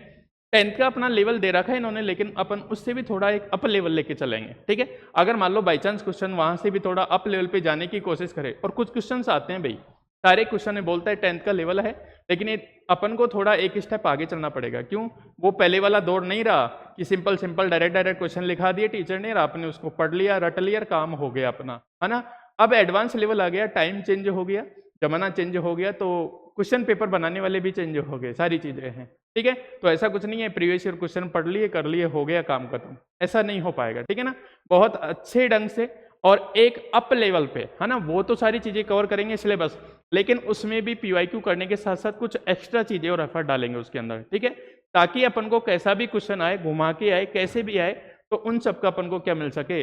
Speaker 1: 10th का अपना लेवल दे रखा है इन्होंने, लेकिन अपन उससे भी थोड़ा एक अप लेवल लेके चलेंगे, ठीक है। अगर मान लो बाई चांस क्वेश्चन वहां से भी थोड़ा अप लेवल पे जाने की कोशिश करे, और कुछ क्वेश्चन आते हैं भाई, सारे क्वेश्चन में बोलता है 10th का लेवल है, लेकिन ये अपन को थोड़ा एक स्टेप आगे चलना पड़ेगा, क्यों, वो पहले वाला दौर नहीं रहा कि सिंपल सिंपल डायरेक्ट क्वेश्चन लिखा दिए टीचर ने, आपने उसको पढ़ लिया, रट लिया, काम हो गया अपना, है ना। अब एडवांस लेवल आ गया, टाइम चेंज हो गया, जमाना चेंज हो गया, तो क्वेश्चन पेपर बनाने वाले भी चेंज हो गए, सारी चीजें हैं, ठीक है। तो ऐसा कुछ नहीं है प्रीवियस ईयर क्वेश्चन पढ़ लिए, कर लिए, हो गया काम खत्म, ऐसा नहीं हो पाएगा, ठीक है ना। बहुत अच्छे ढंग से और एक अप लेवल पे, है ना, वो तो सारी चीजें कवर करेंगे सिलेबस, लेकिन उसमें भी पीवाईक्यू करने के साथ साथ कुछ एक्स्ट्रा चीजें और एफर्ट डालेंगे उसके अंदर, ठीक है, ताकि अपन को कैसा भी क्वेश्चन आए, घुमा के आए, कैसे भी आए, तो उन सब का अपन को क्या मिल सके,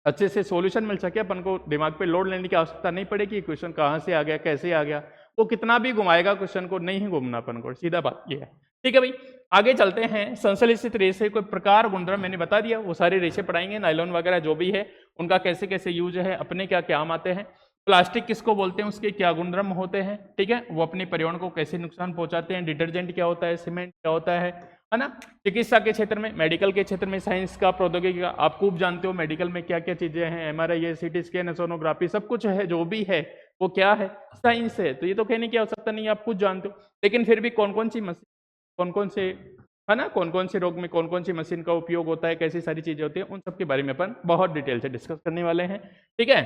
Speaker 1: अच्छे से सॉल्यूशन मिल सके, अपन को दिमाग पे लोड लेने की आवश्यकता नहीं पड़ेगी, क्वेश्चन कहाँ से आ गया, कैसे आ गया, वो कितना भी घुमाएगा क्वेश्चन को नहीं घूमना अपन को, सीधा बात ये है। ठीक है भाई, आगे चलते हैं। संश्लेषित रेशे कोई प्रकार गुणधर्म मैंने बता दिया, वो सारे रेशे पढ़ाएंगे, नायलॉन वगैरह जो भी है उनका कैसे कैसे यूज है, अपने क्या काम आते हैं, प्लास्टिक किसको बोलते हैं, उसके क्या गुणधर्म होते हैं, ठीक है, वो अपने पर्यावरण को कैसे नुकसान पहुंचाते हैं, डिटर्जेंट क्या होता है, सीमेंट क्या होता है ना। चिकित्सा के क्षेत्र में, मेडिकल के क्षेत्र में, साइंस का, प्रौद्योगिकी का, आप खूब जानते हो मेडिकल में क्या क्या चीजें हैं, एमआरआई है, सीटी स्कैन है, सोनोग्राफी, सब कुछ है, जो भी है वो क्या है, साइंस है। तो ये तो कहने की आवश्यकता नहीं है, आप कुछ जानते हो, लेकिन फिर भी कौन कौन सी मशीन, कौन कौन से है ना, कौन कौन से रोग में कौन कौन सी मशीन का उपयोग होता है, कैसी सारी चीजें होती है, उन सब के बारे में अपन बहुत डिटेल से डिस्कस करने वाले हैं। ठीक है,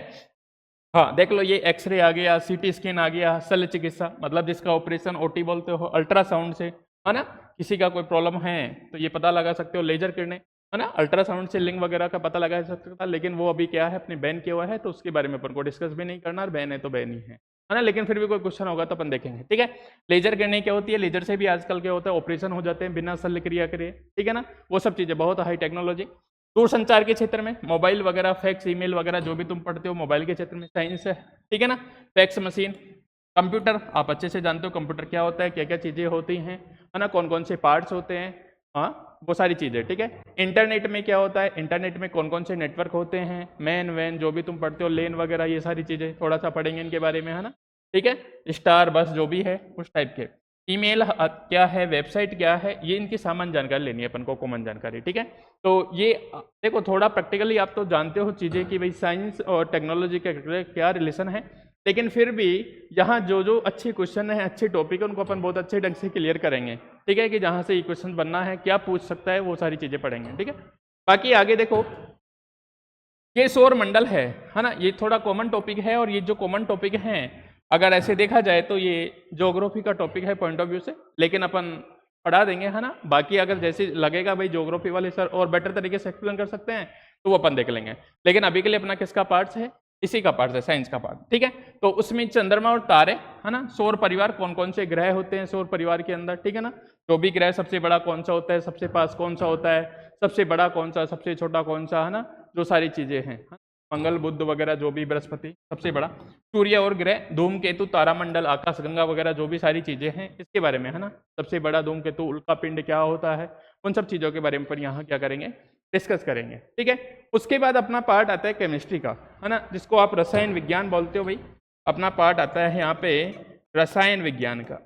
Speaker 1: हाँ देख लो, ये एक्सरे आ गया, सीटी स्कैन आ गया, शल्य चिकित्सा मतलब जिसका ऑपरेशन ओटी बोलते हो, अल्ट्रासाउंड से है ना किसी का कोई प्रॉब्लम है तो ये पता लगा सकते हो, लेजर किरणें है ना, अल्ट्रासाउंड से लिंग वगैरह का पता लगा सकता था, लेकिन वो अभी क्या है, अपनी बैन किया हुआ है, तो उसके बारे में अपन को डिस्कस भी नहीं करना, और बैन है तो बैन ही है ना, लेकिन फिर भी कोई क्वेश्चन होगा तो अपन देखेंगे। ठीक है, लेजर किरणें क्या होती है, लेजर से भी आजकल क्या होता है, ऑपरेशन हो जाते हैं बिना शल्य क्रिया करे, ठीक है ना, वो सब चीजें बहुत हाई टेक्नोलॉजी। दूरसंचार के क्षेत्र में मोबाइल वगैरह, फैक्स, ईमेल वगैरह जो भी तुम पढ़ते हो मोबाइल के क्षेत्र में साइंस है, ठीक है ना, फैक्स मशीन, कंप्यूटर आप अच्छे से जानते हो कंप्यूटर क्या होता है, क्या क्या चीजें होती हैं है ना, कौन कौन से पार्ट्स होते हैं, हाँ वो सारी चीजें। ठीक है, इंटरनेट में क्या होता है, इंटरनेट में कौन कौन से नेटवर्क होते हैं, मैन वैन जो भी तुम पढ़ते हो, लेन वगैरह, ये सारी चीजें थोड़ा सा पढ़ेंगे इनके बारे में है ना। ठीक है, स्टार बस जो भी है उस टाइप के, ईमेल क्या है, वेबसाइट क्या है, ये इनकी सामान्य जानकारी लेनी है अपन को, कॉमन जानकारी। ठीक है, तो ये देखो थोड़ा प्रैक्टिकली आप तो जानते हो चीजें कि भाई साइंस और टेक्नोलॉजी का क्या रिलेशन है, लेकिन फिर भी यहाँ जो जो अच्छे क्वेश्चन है, अच्छे टॉपिक है, उनको अपन बहुत अच्छे ढंग से क्लियर करेंगे। ठीक है, कि जहाँ से ये क्वेश्चन बनना है, क्या पूछ सकता है, वो सारी चीजें पढ़ेंगे। ठीक है, बाकी आगे देखो, ये सौर मंडल है ना, ये थोड़ा कॉमन टॉपिक है, और ये जो कॉमन टॉपिक है अगर ऐसे देखा जाए तो ये ज्योग्राफी का टॉपिक है पॉइंट ऑफ व्यू से, लेकिन अपन पढ़ा देंगे है ना। बाकी अगर जैसे लगेगा भाई ज्योग्राफी वाले सर और बेटर तरीके से एक्सप्लेन कर सकते हैं तो वो अपन देख लेंगे, लेकिन अभी के लिए अपना किसका पार्ट है, इसी का पार्ट है, साइंस का पार्ट। ठीक है, तो उसमें चंद्रमा और तारे है ना, सौर परिवार, कौन कौन से ग्रह होते हैं सौर परिवार के अंदर, ठीक है ना, जो भी ग्रह, सबसे बड़ा कौन सा होता है, सबसे पास कौन सा होता है, सबसे बड़ा कौन सा, सबसे छोटा कौन सा, है ना, जो सारी चीजें हैं, मंगल बुध वगैरह जो भी, बृहस्पति सबसे बड़ा, सूर्य और ग्रह, धूमकेतु, तारामंडल, आकाशगंगा वगैरह जो भी सारी चीजें हैं इसके बारे में है ना, सबसे बड़ा धूमकेतु, उल्का पिंड क्या होता है, उन सब चीजों के बारे में पर यहाँ क्या करेंगे, डिस्कस करेंगे। ठीक है, उसके बाद अपना पार्ट आता है केमिस्ट्री का है ना, जिसको आप रसायन विज्ञान बोलते हो भाई, अपना पार्ट आता है यहाँ पे रसायन विज्ञान का,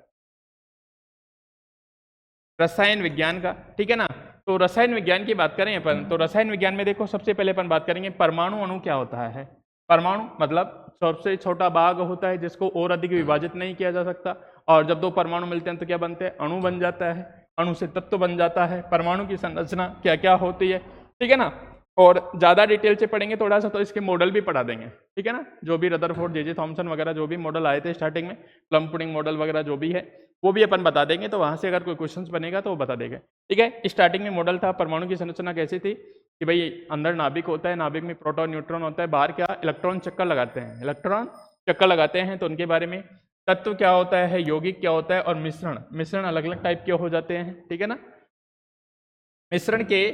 Speaker 1: रसायन विज्ञान का। ठीक है ना, तो रसायन विज्ञान की बात करें अपन, तो रसायन विज्ञान में देखो सबसे पहले अपन बात करेंगे परमाणु अणु क्या होता है। परमाणु मतलब सबसे छोटा भाग होता है जिसको और अधिक विभाजित नहीं किया जा सकता, और जब दो परमाणु मिलते हैं तो क्या बनते हैं, अणु बन जाता है, अणु से तत्व बन जाता है, परमाणु की संरचना क्या क्या होती है। ठीक है ना, और ज्यादा डिटेल से पढ़ेंगे थोड़ा सा तो इसके मॉडल भी पढ़ा देंगे। ठीक है ना, जो भी रदरफोर्ड, जे थॉमसन वगैरह जो भी मॉडल आए थे स्टार्टिंग में, प्लम पुडिंग मॉडल वगैरह जो भी है वो भी अपन बता देंगे, तो वहां से अगर कोई क्वेश्चन बनेगा तो वो बता देंगे। ठीक है, स्टार्टिंग में मॉडल था, परमाणु की संरचना कैसी थी कि भाई अंदर नाभिक होता है, नाभिक में प्रोटॉन न्यूट्रॉन होता है, बाहर क्या इलेक्ट्रॉन चक्कर लगाते हैं, इलेक्ट्रॉन चक्कर लगाते हैं, तो उनके बारे में, तत्व क्या होता है, यौगिक क्या होता है, और मिश्रण, मिश्रण अलग अलग टाइप के हो जाते हैं। ठीक है ना, मिश्रण के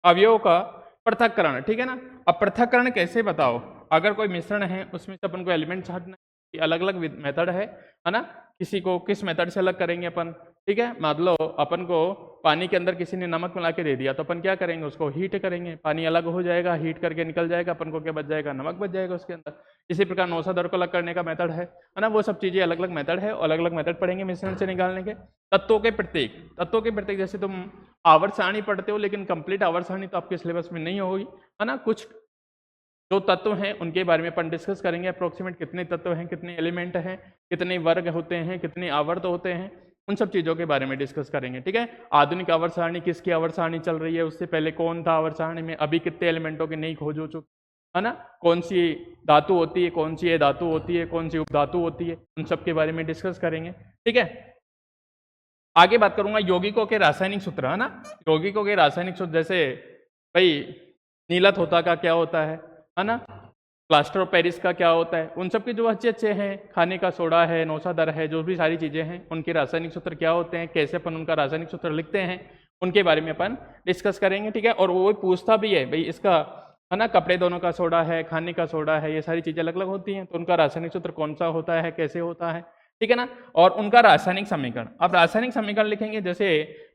Speaker 1: अवयवों का पृथक्करण। ठीक है ना, अब पृथक्करण कैसे बताओ, अगर कोई मिश्रण है उसमें से अपन को एलिमेंट छांटना, अलग अलग मेथड है ना, किसी को किस मेथड से अलग करेंगे अपन। ठीक है, मान लो अपन को पानी के अंदर किसी ने नमक मिला के दे दिया, तो अपन क्या करेंगे, उसको हीट करेंगे, पानी अलग हो जाएगा, हीट करके निकल जाएगा, अपन को क्या बच जाएगा, नमक बच जाएगा उसके अंदर। इसी प्रकार नौसादर को अलग करने का मेथड है ना, वो सब चीजें अलग अलग मेथड है, अलग अलग मेथड पढ़ेंगे मिश्रण से निकालने के। तत्वों के प्रतीक, तत्वों के प्रतीक जैसे तुम आवर्त सारणी पढ़ते हो, लेकिन कंप्लीट आवर्त सारणी तो आपके सिलेबस में नहीं होगी है ना, कुछ जो तत्व हैं उनके बारे में अपन डिस्कस करेंगे, अप्रोक्सीमेट कितने तत्व हैं, कितने एलिमेंट हैं, कितने वर्ग होते हैं, कितने आवर्त होते हैं, उन सब चीज़ों के बारे में डिस्कस करेंगे। ठीक है, आधुनिक आवर्त सारणी किसकी आवर्त सारणी चल रही है, उससे पहले कौन था आवर्त सारणी में, अभी कितने एलिमेंटों की नई खोज हो चुकी है ना, कौन सी धातु होती है, कौन सी धातु होती है, कौन सी उपधातु होती है, उन सब के बारे में डिस्कस करेंगे। ठीक है, आगे बात करूंगा यौगिकों के रासायनिक सूत्र है ना, यौगिकों के रासायनिक सूत्र जैसे भाई नीलत होता का क्या होता है ना, प्लास्टर ऑफ पेरिस का क्या होता है, उन सब के जो अच्छे अच्छे हैं, खाने का सोडा है, नौसादर है, जो भी सारी चीजें हैं उनके रासायनिक सूत्र क्या होते हैं, कैसे अपन उनका रासायनिक सूत्र लिखते हैं, उनके बारे में अपन डिस्कस करेंगे, ठीक है। और वो पूछता भी है भाई इसका, है ना, कपड़े धोने का सोडा है, खाने का सोडा है, ये सारी चीज़ें अलग अलग होती हैं, तो उनका रासायनिक सूत्र कौन सा होता है, कैसे होता है, ठीक है ना। और उनका रासायनिक समीकरण, अब रासायनिक समीकरण लिखेंगे, जैसे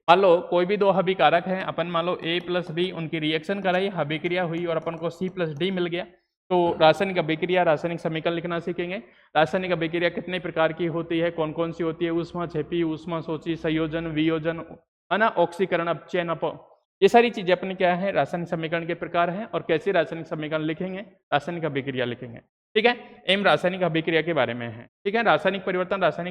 Speaker 1: मान लो कोई भी दो अभिकारक है, अपन मान लो A + B उनकी रिएक्शन कराई, अभिक्रिया हुई और अपन को C + D मिल गया, तो रासायनिक अभिक्रिया रासायनिक समीकरण लिखना सीखेंगे। रासायनिक अभिक्रिया कितने प्रकार की होती है, कौन कौन सी होती है, ऊष्मा क्षेपी, ऊष्मा शोषी, संयोजन, वियोजन, है ना, ऑक्सीकरण, अपचयन, ये सारी चीजें अपने क्या है, रासायनिक समीकरण के प्रकार हैं। और कैसे रासायनिक समीकरण लिखेंगे, रासायनिक अभिक्रिया लिखेंगे, ठीक है। एम रासायनिक अभिक्रिया के बारे में है, ठीक है। रासायनिक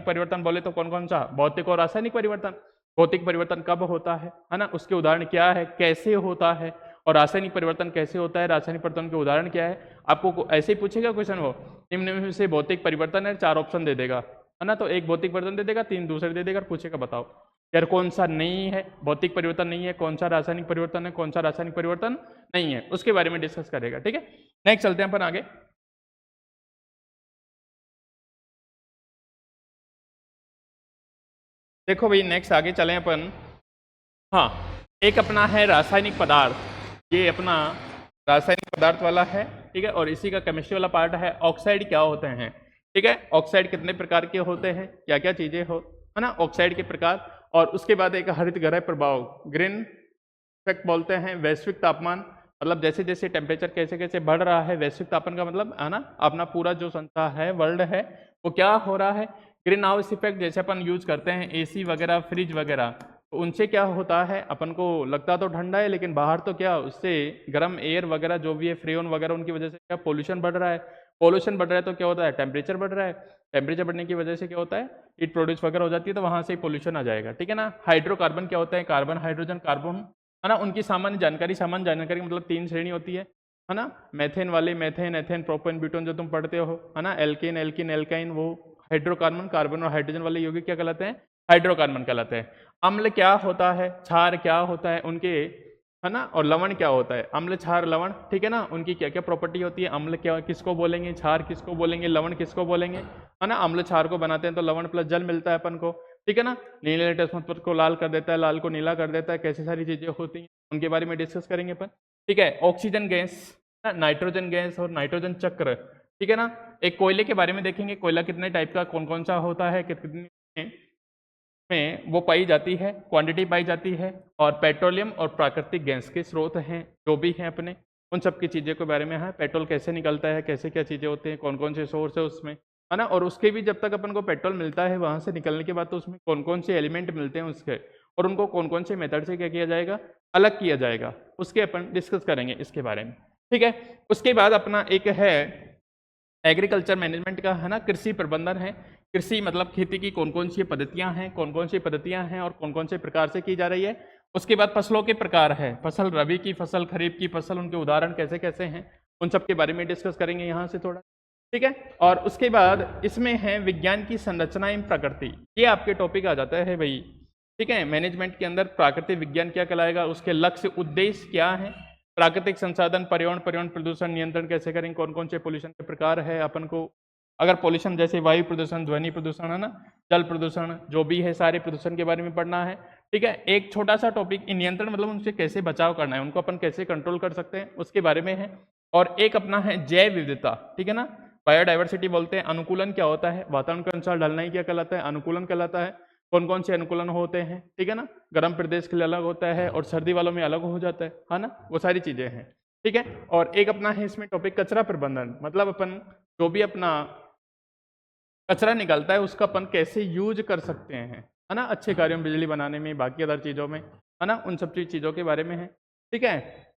Speaker 1: परिवर्तन बोले तो कौन कौन सा, भौतिक और रासायनिक परिवर्तन। भौतिक परिवर्तन कब होता है ना, उसके उदाहरण क्या है, कैसे होता है, और रासायनिक परिवर्तन कैसे होता है, रासायनिक परिवर्तन के उदाहरण क्या है। आपको ऐसे ही पूछेगा क्वेश्चन, वो निम्न में से भौतिक परिवर्तन है, 4 ऑप्शन दे देगा, है ना, तो एक भौतिक परिवर्तन दे देगा, 3 दूसरे दे देगा, पूछेगा बताओ यार कौन सा नहीं है, भौतिक परिवर्तन नहीं है, कौन सा रासायनिक परिवर्तन है, कौन सा रासायनिक परिवर्तन नहीं है, उसके बारे में डिस्कस करेगा, ठीक है। नेक्स्ट चलते हैं अपन आगे। देखो भाई नेक्स्ट आगे चलें अपन, हाँ, एक अपना है रासायनिक पदार्थ, ये अपना रासायनिक पदार्थ वाला है, ठीक है। और इसी का केमिस्ट्री वाला पार्ट है, ऑक्साइड क्या होते हैं, ठीक है। ऑक्साइड कितने प्रकार के होते हैं, क्या क्या चीजें हो, है ना, ऑक्साइड के प्रकार। और उसके बाद एक हरित गृह प्रभाव, ग्रीन इफेक्ट बोलते हैं, वैश्विक तापमान, मतलब जैसे जैसे टेम्परेचर कैसे कैसे बढ़ रहा है, वैश्विक तापमान का मतलब है ना, अपना पूरा जो संसार है, वर्ल्ड है, वो क्या हो रहा है। ग्रीन हाउस इफेक्ट, जैसे अपन यूज करते हैं एसी वगैरह, फ्रिज वगैरह, तो उनसे क्या होता है, अपन को लगता तो ठंडा है लेकिन बाहर तो क्या, उससे गर्म एयर वगैरह जो भी है, फ्रेओन वगैरह, उनकी वजह से क्या पोल्यूशन बढ़ रहा है। पोल्यूशन बढ़ रहा है तो क्या होता है, टेम्परेचर बढ़ रहा है, टेम्परेचर बढ़ने की वजह से क्या होता है, हीट प्रोड्यूस वगैरह हो जाती है, तो वहां से पोल्यूशन आ जाएगा, ठीक है ना। हाइड्रोकार्बन क्या होता है, कार्बन, हाइड्रोजन, कार्बन, है ना, उनकी सामान्य जानकारी मतलब 3 श्रेणी होती है ना, मैथेन वाले, मैथेन, एथेन, प्रोपेन, ब्यूटेन जो तुम पढ़ते हो, है ना, एल्केन, एल्किन, एल्काइन, वो हाइड्रोकार्बन, कार्बन और हाइड्रोजन वाले यौगिक क्या कहलाते हैं, हाइड्रोकार्बन कहलाते हैं। अम्ल क्या होता है, क्षार क्या होता है उनके, है ना, और लवण क्या होता है, अम्ल, क्षार, लवण, ठीक है ना, उनकी क्या क्या प्रॉपर्टी होती है, अम्ल क्या किसको बोलेंगे, क्षार किसको बोलेंगे, लवण किसको बोलेंगे, है ना। अम्ल क्षार को बनाते हैं तो लवण प्लस जल मिलता है अपन को, ठीक है ना। नीले टेस्ट को लाल कर देता है, लाल को नीला कर देता है, कैसी सारी चीजें होती हैं उनके बारे में डिस्कस करेंगे अपन, ठीक है। ऑक्सीजन गैस, नाइट्रोजन गैस और नाइट्रोजन चक्र, ठीक है ना। एक कोयले के बारे में देखेंगे, कोयला कितने टाइप का, कौन कौन सा होता है, कितने में वो पाई जाती है, क्वांटिटी पाई जाती है, और पेट्रोलियम और प्राकृतिक गैस के स्रोत हैं जो भी हैं अपने, उन सब की चीज़ों के बारे में है। पेट्रोल कैसे निकलता है, कैसे क्या चीज़ें होती हैं, कौन कौन से सोर्स है उसमें, है ना। और उसके भी जब तक अपन को पेट्रोल मिलता है, वहाँ से निकलने के बाद तो उसमें कौन कौन से एलिमेंट मिलते हैं उसके, और उनको कौन कौन से मेथड से क्या किया जाएगा, अलग किया जाएगा, उसके अपन डिस्कस करेंगे इसके बारे में, ठीक है। उसके बाद अपना एक है एग्रीकल्चर मैनेजमेंट का, है ना, कृषि प्रबंधन है। कृषि मतलब खेती की कौन कौन सी पद्धतियां हैं, कौन कौन सी पद्धतियां हैं और कौन कौन से प्रकार से की जा रही है। उसके बाद फसलों के प्रकार है, फसल, रबी की फसल, खरीफ की फसल, उनके उदाहरण कैसे कैसे हैं, उन सब के बारे में डिस्कस करेंगे यहाँ से थोड़ा, ठीक है। और उसके बाद इसमें है विज्ञान की संरचना एवं प्रकृति, ये आपके टॉपिक आ जाता है भाई, ठीक है। मैनेजमेंट के अंदर प्राकृतिक विज्ञान क्या कहलाएगा, उसके लक्ष्य उद्देश्य क्या है, प्राकृतिक संसाधन, पर्यावरण प्रदूषण नियंत्रण कैसे करेंगे, कौन कौन से पोल्यूशन के प्रकार है, अपन को अगर पोल्यूशन जैसे वायु प्रदूषण, ध्वनि प्रदूषण, है ना, जल प्रदूषण, जो भी है सारे प्रदूषण के बारे में पढ़ना है, ठीक है। एक छोटा सा टॉपिक नियंत्रण मतलब उनसे कैसे बचाव करना है, उनको अपन कैसे कंट्रोल कर सकते हैं, उसके बारे में है। और एक अपना है जैव विविधता, ठीक है ना, बायोडाइवर्सिटी बोलते हैं। अनुकूलन क्या होता है, वातावरण के अनुसार ढलना ही क्या कहलाता है, अनुकूलन कहलाता है। कौन कौन से अनुकूलन होते हैं, ठीक है ना, गर्म प्रदेश के लिए अलग होता है और सर्दी वालों में अलग हो जाता है ना, वो सारी चीजें हैं, ठीक है। और एक अपना है इसमें टॉपिक कचरा प्रबंधन, मतलब अपन जो भी अपना कचरा निकलता है उसका अपन कैसे यूज कर सकते हैं, है ना, अच्छे कार्यों में, बिजली बनाने में, बाकी अदर चीज़ों में, है ना, उन सब चीज़ों के बारे में है, ठीक है।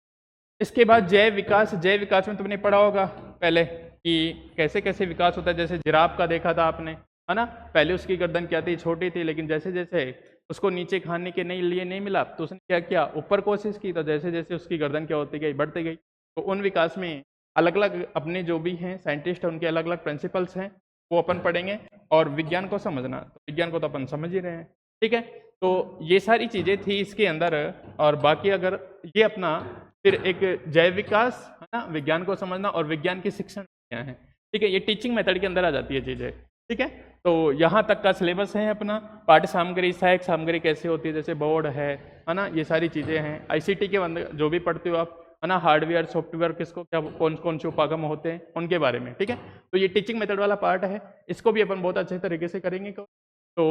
Speaker 1: इसके बाद जैव विकास, जैव विकास में तुमने पढ़ा होगा पहले कि कैसे कैसे विकास होता है, जैसे जिराफ का देखा था आपने, है ना, पहले उसकी गर्दन क्या थी, छोटी थी, लेकिन जैसे जैसे उसको नीचे खाने के लिए नहीं मिला तो उसने क्या किया, ऊपर कोशिश की, तो जैसे जैसे उसकी गर्दन क्या होती गई, बढ़ती गई। तो उन विकास में अलग अलग अपने जो भी हैं साइंटिस्ट हैं, उनके अलग अलग प्रिंसिपल्स हैं, वो अपन पढ़ेंगे। और विज्ञान को समझना, तो विज्ञान को तो अपन समझ ही रहे हैं, ठीक है। तो ये सारी चीज़ें थी इसके अंदर। और बाकी अगर ये अपना फिर एक जैव विकास, है ना, विज्ञान को समझना और विज्ञान की शिक्षण क्या है, ठीक है, ये टीचिंग मेथड के अंदर आ जाती है चीज़ें, ठीक है। तो यहाँ तक का सिलेबस है अपना। पाठ्य सामग्री, सहायक सामग्री कैसे होती है, जैसे बोर्ड है ना, ये सारी चीज़ें हैं। आईसीटी के अंदर जो भी पढ़ते हो आप, है ना, हार्डवेयर सॉफ्टवेयर किसको क्या कौन कौन से उपागम होते हैं उनके बारे में, ठीक है। तो ये टीचिंग मेथड वाला पार्ट है, इसको भी अपन बहुत अच्छे तरीके से करेंगे। तो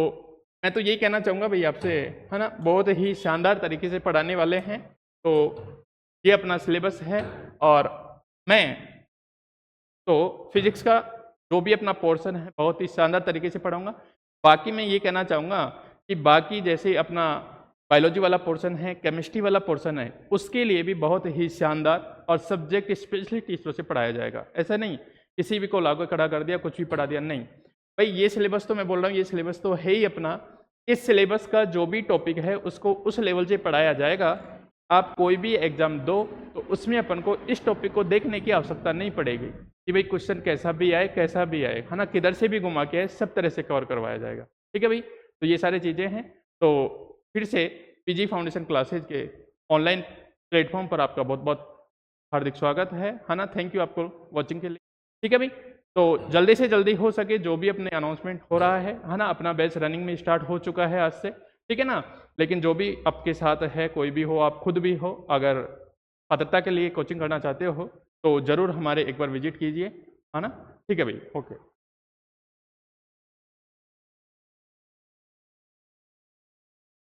Speaker 1: मैं तो यही कहना चाहूँगा भाई आपसे, है ना, बहुत ही शानदार तरीके से पढ़ाने वाले हैं। तो ये अपना सिलेबस है, और मैं तो फिजिक्स का जो भी अपना पोर्शन है बहुत ही शानदार तरीके से पढ़ाऊंगा। बाकी मैं ये कहना चाहूँगा कि बाकी जैसे अपना बायोलॉजी वाला पोर्शन है, केमिस्ट्री वाला पोर्शन है, उसके लिए भी बहुत ही शानदार और सब्जेक्ट स्पेशली टीचरों से पढ़ाया जाएगा। ऐसा नहीं किसी भी को लागू खड़ा कर दिया, कुछ भी पढ़ा दिया, नहीं भाई। ये सिलेबस तो मैं बोल रहा हूँ, ये सिलेबस तो है ही अपना। इस सिलेबस का जो भी टॉपिक है उसको उस लेवल से पढ़ाया जाएगा। आप कोई भी एग्जाम दो तो उसमें अपन को इस टॉपिक को देखने की आवश्यकता नहीं पड़ेगी कि भाई क्वेश्चन कैसा भी आए, है ना, किधर से भी घुमा के आए, सब तरह से कवर करवाया जाएगा, ठीक है भाई। तो ये सारी चीज़ें हैं। तो फिर से पीजी फाउंडेशन क्लासेज के ऑनलाइन प्लेटफॉर्म पर आपका बहुत बहुत हार्दिक स्वागत है ना। थैंक यू आपको वॉचिंग के लिए, ठीक है भाई। तो जल्दी से जल्दी हो सके जो भी अपने अनाउंसमेंट हो रहा है ना, अपना बैच रनिंग में स्टार्ट हो चुका है आज से, ठीक है ना। लेकिन जो भी आपके साथ है, कोई भी हो, आप खुद भी हो, अगर पात्रता के लिए कोचिंग करना चाहते हो तो ज़रूर हमारे एक बार विजिट कीजिए, है ना, ठीक है भाई, ओके।